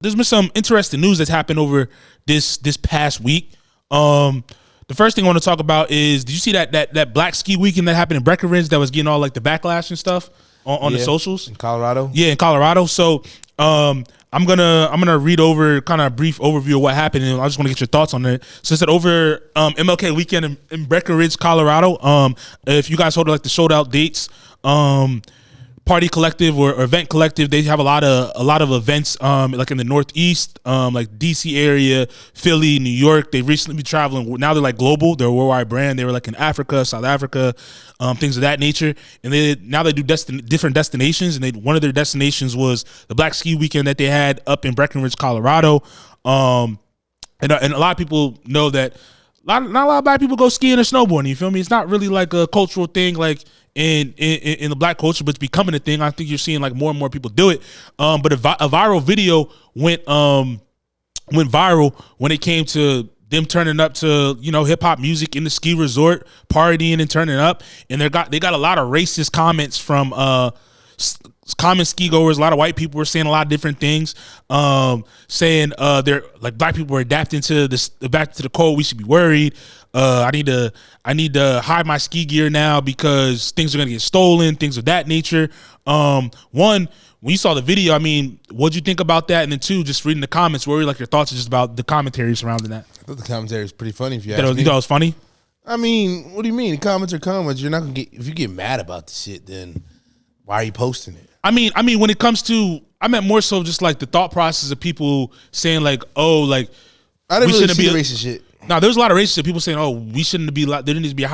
there's been some interesting news that's happened over this past week. The first thing I want to talk about is, did you see that Black Ski Weekend that happened in Breckenridge that was getting all like the backlash and stuff on the socials in Colorado? Yeah, in Colorado. So I'm gonna read over kind of a brief overview of what happened, and I just want to get your thoughts on it. So it's over MLK weekend in Breckenridge, Colorado. If you guys hold like the sold out dates, Party Collective or Event Collective, they have a lot of events like in the Northeast, like DC area, Philly, New York. They've recently been traveling. Now they're like global. They're a worldwide brand. They were like in Africa, South Africa, things of that nature. And now they do different destinations. And one of their destinations was the Black Ski Weekend that they had up in Breckenridge, Colorado. And a lot of people know that not a lot of black people go skiing or snowboarding. You feel me? It's not really like a cultural thing like in the black culture, but it's becoming a thing. I think you're seeing like more and more people do it. But a viral video went viral when it came to them turning up to, you know, hip hop music in the ski resort, partying and turning up. And they got a lot of racist comments from common ski goers. A lot of white people were saying a lot of different things, saying they're like black people are adapting to this, back to the cold. We should be worried. I need to hide my ski gear now because things are gonna get stolen, things of that nature. One, when you saw the video, I mean, what'd you think about that? And then two, just reading the comments, what were like your thoughts just about the commentary surrounding that? I thought the commentary was pretty funny. If you ask me, you thought it was funny? I mean, what do you mean? Comments are comments. You're not gonna get, if you get mad about the shit, then why are you posting it? I mean, when it comes to, I meant more so just like the thought process of people saying like, oh, like I didn't really see the racist shit. No, there's a lot of racist people saying, "Oh, we shouldn't be. There needs to be a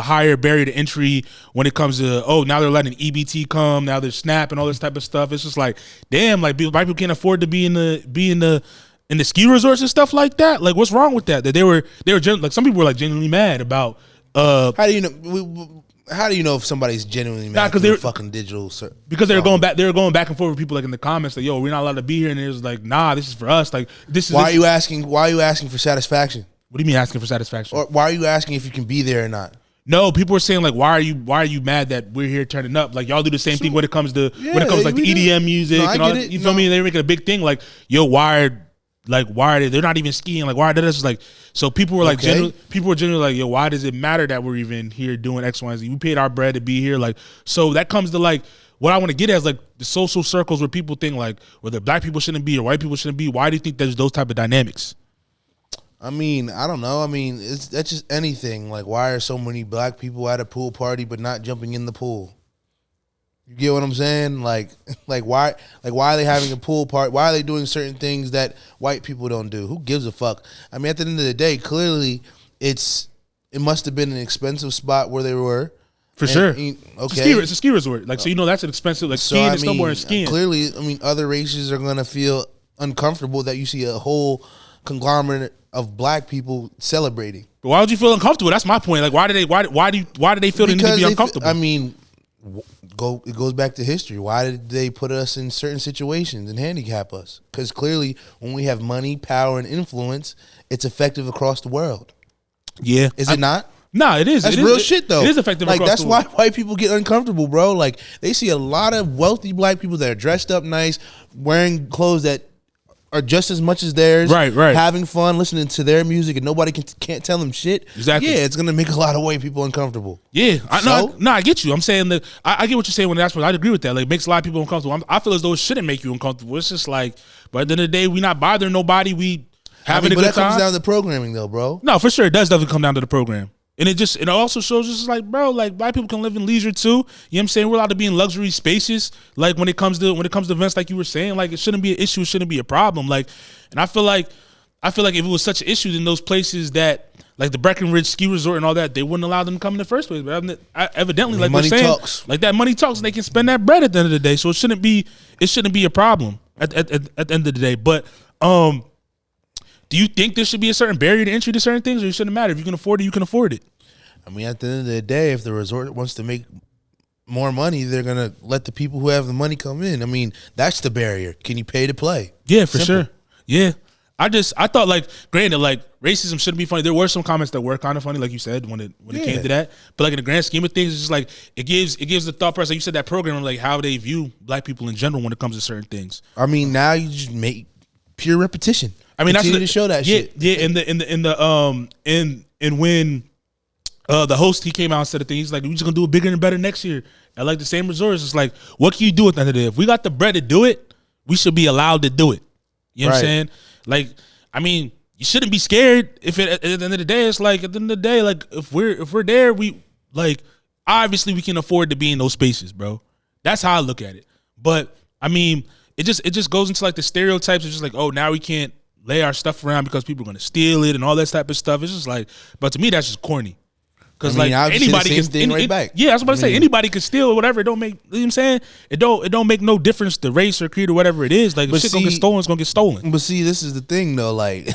higher barrier to entry when it comes to. Oh, now they're letting EBT come. Now there's SNAP and all this type of stuff. It's just like, damn, like white people can't afford to be in the ski resorts and stuff like that. Like, what's wrong with that? That they were like some people were like genuinely mad about. How do you know? How do you know if somebody's genuinely mad? Because they're fucking digital. Because they were going back. They were going back and forth with people like in the comments, like, "Yo, we're not allowed to be here." And it was like, "Nah, this is for us." Like, this is. Why are you asking? Why are you asking for satisfaction? What do you mean asking for satisfaction? Or why are you asking if you can be there or not? No, people were saying like, "Why are you mad that we're here turning up?" Like, y'all do the same thing when it comes to like the EDM music and all. You feel me? They're making a big thing like, "Yo, why are they? They're not even skiing. Like, why are they just like?" So people were like, people were generally like, "Yo, why does it matter that we're even here doing X, Y, and Z? We paid our bread to be here." Like, so that comes to like what I want to get at is like the social circles where people think like whether black people shouldn't be or white people shouldn't be. Why do you think there's those type of dynamics? I mean, I don't know. I mean, that's just anything. Like, why are so many black people at a pool party but not jumping in the pool? You get what I'm saying? Like why are they having a pool party? Why are they doing certain things that white people don't do? Who gives a fuck? I mean, at the end of the day, clearly it must have been an expensive spot where they were. For sure. Okay. It's a ski resort. Like, so you know that's an expensive, like skiing and snowboarding and skiing. Clearly, I mean, other races are going to feel uncomfortable that you see a whole conglomerate of black people celebrating. But why would you feel uncomfortable? That's my point. Like, why do they feel they need to be uncomfortable? I mean, it goes back to history. Why did they put us in certain situations and handicap us? Because clearly, when we have money, power, and influence, it's effective across the world. Yeah, is it not? Nah, it is. That's real shit, though. It is effective like, across the world. That's why white people get uncomfortable, bro. Like, they see a lot of wealthy black people that are dressed up nice, wearing clothes that are just as much as theirs, right, having fun, listening to their music, and nobody can't tell them shit. Exactly. Yeah, it's gonna make a lot of white people uncomfortable. Yeah, I get you. I'm saying that I get what you're saying when that's what I agree with that. Like, it makes a lot of people uncomfortable. I feel as though it shouldn't make you uncomfortable. It's just like, but at the end of the day, we not bothering nobody. We having a good time. But that comes down to programming, though, bro. No, for sure, it does definitely come down to the program. And it also shows just like, bro, like black people can live in leisure too. You know what I'm saying? We're allowed to be in luxury spaces. Like when it comes to events like you were saying, like it shouldn't be an issue, it shouldn't be a problem. Like, and I feel like if it was such an issue, then those places that like the Breckenridge ski resort and all that, they wouldn't allow them to come in the first place. But evidently, like we're saying, like that money talks and they can spend that bread at the end of the day. So it shouldn't be a problem at the end of the day. But do you think there should be a certain barrier to entry to certain things, or it shouldn't matter? If you can afford it, you can afford it? I mean, at the end of the day, if the resort wants to make more money, they're going to let the people who have the money come in. I mean, that's the barrier. Can you pay to play? Yeah, for sure. Yeah. I thought like, granted, like racism shouldn't be funny. There were some comments that were kind of funny, like you said, when it came to that. But like in the grand scheme of things, it's just like it gives the thought process. Like you said, that program, like how they view black people in general when it comes to certain things. I mean, now you just make pure repetition. I mean, that's to show that shit. Yeah, and when the host, he came out and said a thing. He's like, we're just gonna do it bigger and better next year at like the same resorts. It's like, what can you do at the end of the day? If we got the bread to do it, we should be allowed to do it. You know what I'm saying? Like, I mean, you shouldn't be scared. If at the end of the day, it's like at the end of the day, like if we're there, we like obviously we can afford to be in those spaces, bro. That's how I look at it. But I mean, it just goes into like the stereotypes of just like, oh, now we can't lay our stuff around because people are gonna steal it and all that type of stuff. It's just like, but to me, that's just corny. Because like anybody can back. Yeah, I was about to say anybody can steal or whatever. It don't make, you know what I'm saying? It don't make no difference to race or creed or whatever it is. Like if shit gonna get stolen, it's gonna get stolen. But see, this is the thing though, like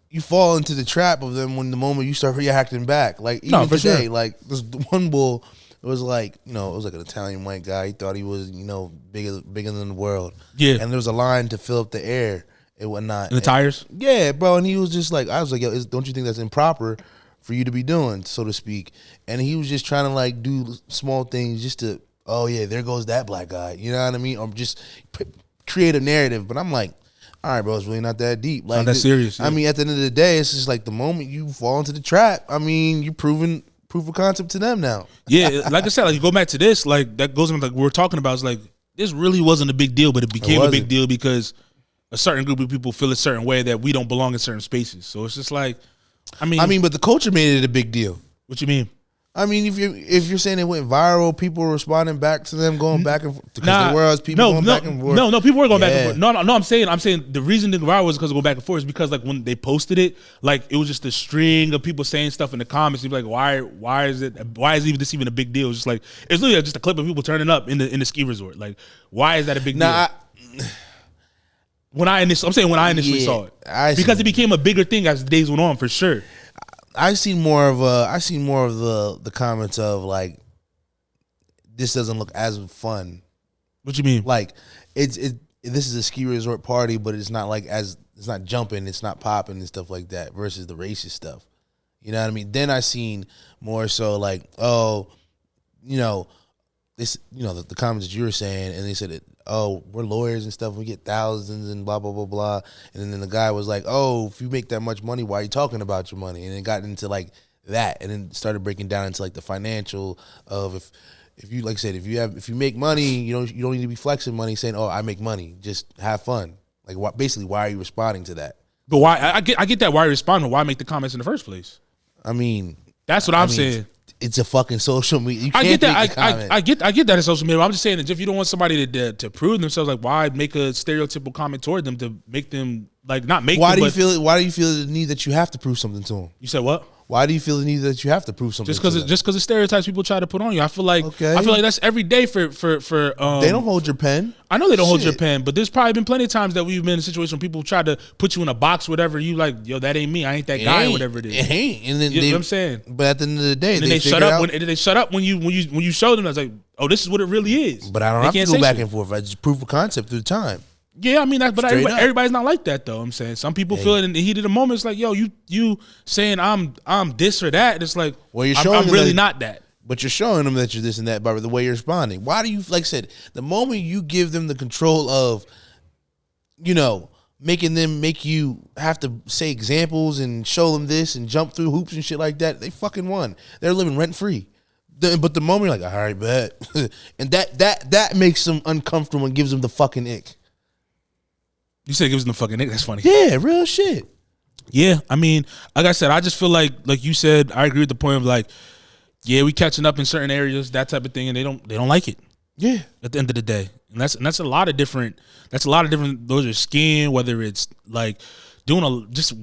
you fall into the trap of them when the moment you start reacting back. Like even today, like this one bull, it was like, you know, it was like an Italian white guy. He thought he was, you know, bigger than the world. Yeah. And there was a line to fill up the air and whatnot. And the tires? Yeah, bro. And he was just like, I was like, yo, don't you think that's improper for you to be doing, so to speak? And he was just trying to like do small things just to, oh yeah, there goes that black guy. You know what I mean? Or just create a narrative. But I'm like, all right, bro, it's really not that deep. Like, not that serious. I mean, at the end of the day, it's just like the moment you fall into the trap, I mean, you're proving proof of concept to them now. Yeah, like I said, like you go back to this, like that goes into like we're talking about. It's like this really wasn't a big deal, but it became a big deal because a certain group of people feel a certain way that we don't belong in certain spaces. So it's just like, I mean, but the culture made it a big deal. What you mean? I mean, if you're saying it went viral, people were responding back to them, going back and forth. Because there was people going back and forth. No, people were going back and forth. No, I'm saying the reason it went viral was because it go back and forth is because like when they posted it, like it was just a string of people saying stuff in the comments. You'd be like, why is this even a big deal? It's just like it's literally just a clip of people turning up in the ski resort. Like, why is that a big deal? When I initially saw it, because it became a bigger thing as the days went on, for sure. I seen more of the comments of like, this doesn't look as fun. What you mean? Like this is a ski resort party, but it's not like it's not jumping, it's not popping and stuff like that versus the racist stuff. You know what I mean? Then I seen more so like, oh, you know, this, you know, the comments that you were saying, and they said it, oh, we're lawyers and stuff, we get thousands and blah, blah, blah, blah. And then the guy was like, oh, if you make that much money, why are you talking about your money? And it got into like that, and then started breaking down into like the financial of if you, like I said, if you make money, you don't need to be flexing money saying, oh, I make money, just have fun. Like basically, why are you responding to that? But why, I get that, why are you responding, why make the comments in the first place? I mean, that's what I'm saying. It's a fucking social media. You can't I get that. make a comment. I get that in social media. I'm just saying that if you don't want somebody to prove themselves, like why make a stereotypical comment toward them to make them like not make. Why them, do you feel the need that you have to prove something to them? You said what? Why do you feel the need that you have to prove something? Just because of stereotypes people try to put on you. I feel like that's every day for. They don't hold your pen. I know they don't hold your pen, but there's probably been plenty of times that we've been in a situation where people try to put you in a box, whatever. You like, yo, that ain't me. I ain't that guy, whatever it is. It ain't. And then you know what I'm saying. But at the end of the day, they shut up. They shut up when you show them. I was like, oh, this is what it really is. But I don't have to go back and forth. I just prove a concept through time. Yeah, I mean, but everybody's not like that, though. I'm saying some people feel it in the heat of the moment. It's like, yo, you saying I'm this or that. And it's like, well, you're showing I'm really not that. But you're showing them that you're this and that by the way you're responding. Why do you, like I said, the moment you give them the control of, you know, making them make you have to say examples and show them this and jump through hoops and shit like that, they fucking won. They're living rent free. But the moment you're like, all right, bet, and that makes them uncomfortable and gives them the fucking ick. You said it gives them the fucking ick. That's funny. Yeah, real shit. Yeah, I mean, like I said, I just feel like you said, I agree with the point of like, yeah, we catching up in certain areas, that type of thing, and they don't like it. Yeah. At the end of the day, and that's a lot of different. Those are skiing, whether it's like doing just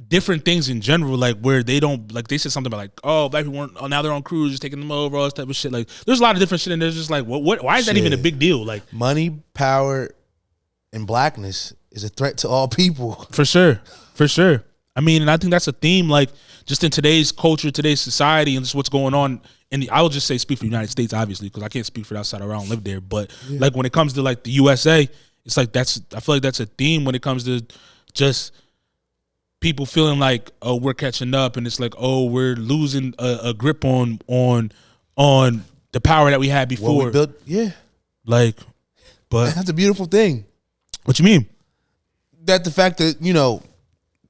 different things in general, like where they don't like. They said something about like, oh, black people weren't. Oh, now they're on cruises, taking them over, all this type of shit. Like, there's a lot of different shit, and there's just like, what? Why is that even a big deal? Like, money, power, and blackness is a threat to all people. For sure. I mean, and I think that's a theme, like, just in today's culture, today's society, and just what's going on. And I would just say speak for the United States, obviously, because I can't speak for the outside. I don't live there. But, like, when it comes to, like, the USA, it's like I feel like that's a theme when it comes to just people feeling like, oh, we're catching up, and it's like, oh, we're losing a grip on the power that we had before. What we built, yeah. Like, but That's a beautiful thing. what you mean? That the fact that, you know,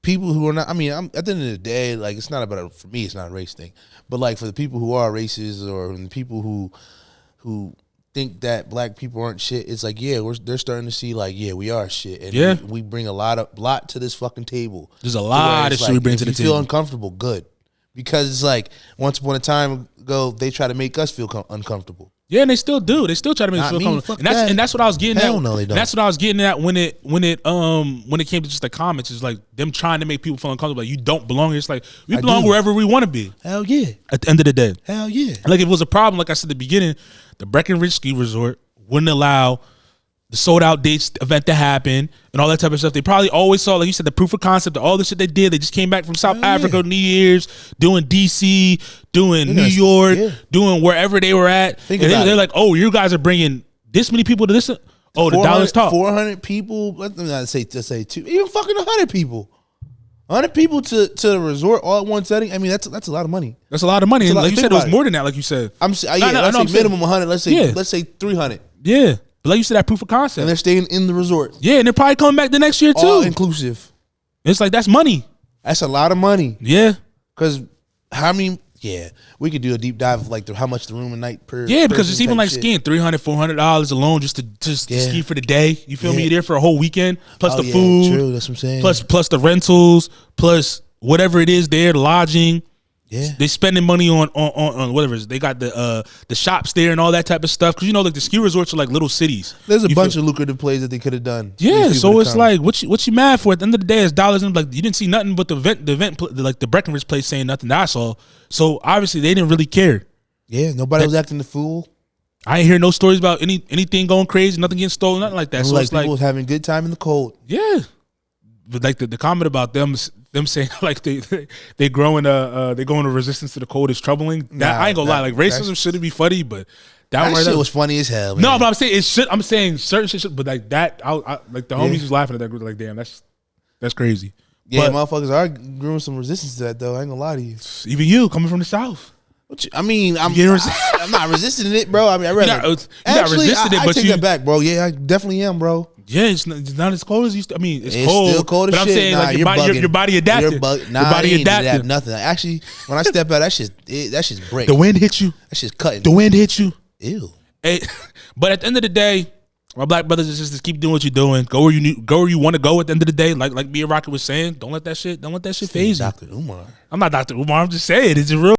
people who are not, I mean, at the end of the day, like, it's not about, for me, it's not a race thing. But, like, for the people who are racist or the people who think that black people aren't shit, it's like, yeah, they're starting to see, like, yeah, we are shit. And Yeah. we bring a lot to this fucking table. There's a lot of shit we bring to the If you feel table. uncomfortable, good. Because it's like, once upon a time ago, they try to make us feel uncomfortable. Yeah, and they still do. They still try to make us Not feel me, comfortable. fuck And that's that. and that's what I was getting Hell at. no, they don't. That's what I was getting at when it came to just the comments. It's like them trying to make people feel uncomfortable. Like, you don't belong here. It's like, we I belong do. wherever we want to be Hell yeah. at the end of the day. Hell yeah. Like, if it was a problem, like I said at the beginning, the Breckenridge Ski Resort wouldn't allow the sold out dates event to happen and all that type of stuff. They probably always saw, like you said, the proof of concept, all the shit they did. They just came back from South Hell yeah. Africa, New Year's, doing DC, doing New that's- York, yeah. doing wherever they were at. Think And about they're it. like, oh, you guys are bringing this many people to this. Oh, the dollar's top. 400 people. Let me not say two. Even fucking 100 people. 100 people to the resort all at one setting. I mean, that's a lot of money. That's a lot of money. a And lot. like you Think said, it was about it. more than that, like you said. Let's I know, say I'm saying- minimum 100. Yeah. Let's say 300. Yeah. But like you said, that proof of concept. And they're staying in the resort. Yeah, and they're probably coming back the next year too. All inclusive. It's like, that's money. That's a lot of money. Yeah. Because how many? Yeah, we could do a deep dive of like how much the room a night per. Yeah, because person it's even type like shit. skiing $300, $400 alone just to Yeah. ski for the day. You feel me? Yeah. You're there for a whole weekend, plus Oh, the yeah, food, True, that's what I'm saying. plus the rentals, plus whatever it is there, the lodging. yeah, They spending money on whatever it is. They got the shops there and all that type of stuff. Because you know, like the ski resorts are like little cities. there's a You bunch feel- of lucrative plays that they could have done. for Yeah, these so people to it's come. like what you mad for? At the end of the day, it's dollars. And like, you didn't see nothing but the event, like the Breckenridge place saying nothing that I saw. So obviously they didn't really care. yeah, nobody was acting the fool. I ain't hear no stories about anything going crazy, nothing getting stolen, nothing like that. It was So like it's people like, was having a good time in the cold. yeah, but like the comment about them saying like they growing they going to resistance to the cold is troubling. That Nah, I ain't gonna lie, like racism that's- shouldn't be funny, but that, That one right shit there- was funny as hell. Man. no, but I'm saying it should. I'm saying certain shit, should, but like that, I like the homies was laughing at that group, like, damn, that's crazy. yeah, but- motherfuckers are growing some resistance to that though. I ain't gonna lie to you. Even you coming from the South, I mean, I'm You get I'm not resisting it, bro. I mean, I rather not- you're not actually resisting it, I but take you- that back, bro. Yeah, I definitely am, bro. yeah, it's not as cold as it used to. I mean, it's It's cold, still cold as but I'm shit. saying Nah, like you're bugging. your body adapted. You're bug- nah, your body I ain't adapted. have nothing. Actually, when I step out, that shit's break. The wind hit you. That shit's cutting. The wind hit you. Ew. Hey, but at the end of the day, my black brothers and sisters, keep doing what you're doing. Go where you want to go. At the end of the day, like Mia Rocket was saying, don't let that shit phase you. Dr. Umar. I'm not Dr. Umar. I'm just saying it's real.